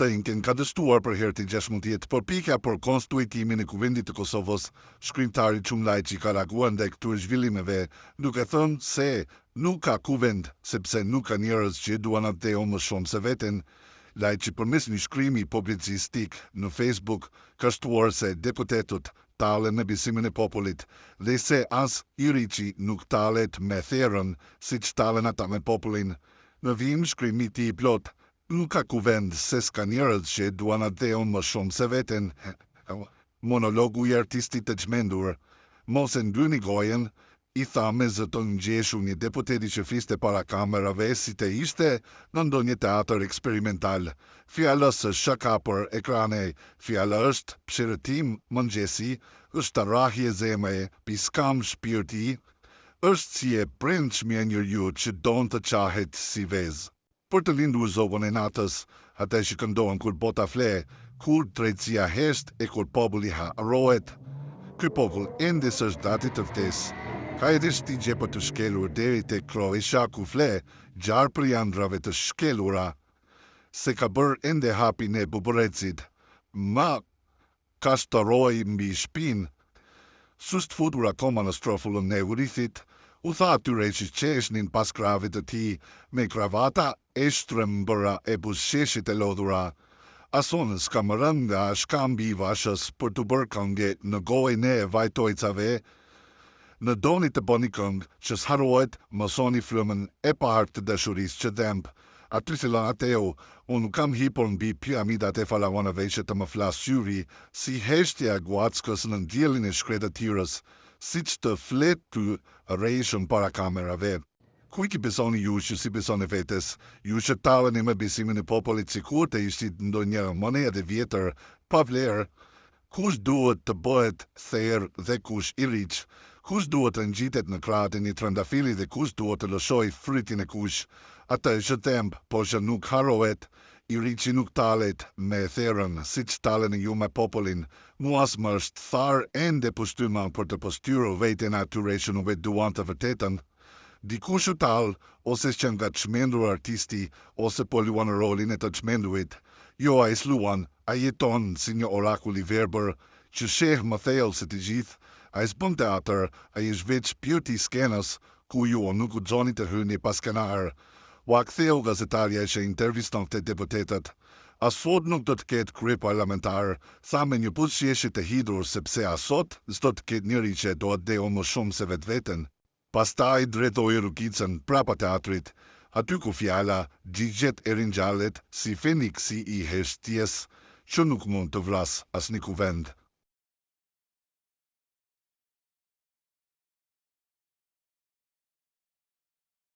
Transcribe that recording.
Stënken ka dështuar për herë të 16, por pika për konstitutimin e Kuvendit të Kosovës, shkrimtari Çumllajçi ka reaguar ndaj këtyre zhvillimeve, duke thënë se nuk ka kuvend sepse nuk ka njerëz që duan atë më shumë se veten. Lajçi përmes një shkrimi publicistik në Facebook ka shtuar se deputetët talen me besimin e popullit dhe se as Iriçi nuk talet me therrën siç talen ata me popullin. Në vim shkrimi i tij plot: nuk ka kuvend se s'ka njerëz që duan atë më shumë se veten. Monologu i artistit të çmendur. Mos e ndryni gojen, i tha me zë të ngjeshur një deputeti që fliste para kamerave si të ishte në ndonjë teatër eksperimental. Fjala është shaka për ekrane, fjala është pshërëtim mëngjesi, është arrahje zemre, piskam shpirti, është si e brendshmja e njeriu që don të qahet si vezë. Për të lindur zogën e natës, ata që këndohen kur bota fle, kur drejtësia hesht e kur populli harrohet. Ky popull ende s'është gati të vdesë. Ka edhe shtigje për të shkelur deri tek Kroacia ku fle gjarë për jandrave të shkelura. Se ka bërë ende hapin e buburecit, ma ka shtoroj mbi shpinë. S'është futur akoma në strofullën e urithit, u tha atyre që qeshnin pas kravit të tij me kravata e shtrembëra e buzëqeshit e lodhura. Ason s'ka më rënë nga shkambi i vashës për të bërë këngë në gojën e vajtojcave. Në doni të bëni këngë që s'harrohet, mësoni frymën e parë të dashurisë që dhemb. Aty si lan ateu, unë kam hipur mbi piramidat e faraonëve që të më flas syri, si heshtja e guackës në diellin e shkretëtirës, siç të flet ty rrejshëm para kamerave. Kujt i besoni ju që si besoni vetes, ju që talleni me besimin e popullit sikur të ishit ndonjë monedhë e vjetër pa vlerë? Kush duhet të bëhet therr dhe kush i riç? Kush duhet të ngjitet në krahët e një trëndafili dhe kush duhet të lëshoj frytin e kush? Atë që themb, por që nuk harrohet, i riçi nuk talet me therrën, siç talen ju me popullin. Muas më është tharë ende pushtyma për të postyrë veten atyre që nuk duan të vërtetën. Dikush u tall, ose që nga çmendur artisti, ose po luan rolin e të çmendurit. Jo, ai s'luan, ai jeton si një orakull i verbër, që sheh më thellë se të gjithë. Ai s'bën teatr, ai është veç pirti i skenës, ku ju nuk guxoni të hyni pas skenar. U aktheu gazetarja që interviston këtë deputetët. As sot nuk do të ketë krye parlamentar, tha me një buzëqeshje të hidhur sepse as sot s'do të ketë njëri që do të deo më shumë se vetveten. Pastaj drejtoi rrugicën prapa teatrit, aty ku fjala gjigjet e ringjallet si feniksi i heshtjes që nuk mund të vras asnjë kuvend.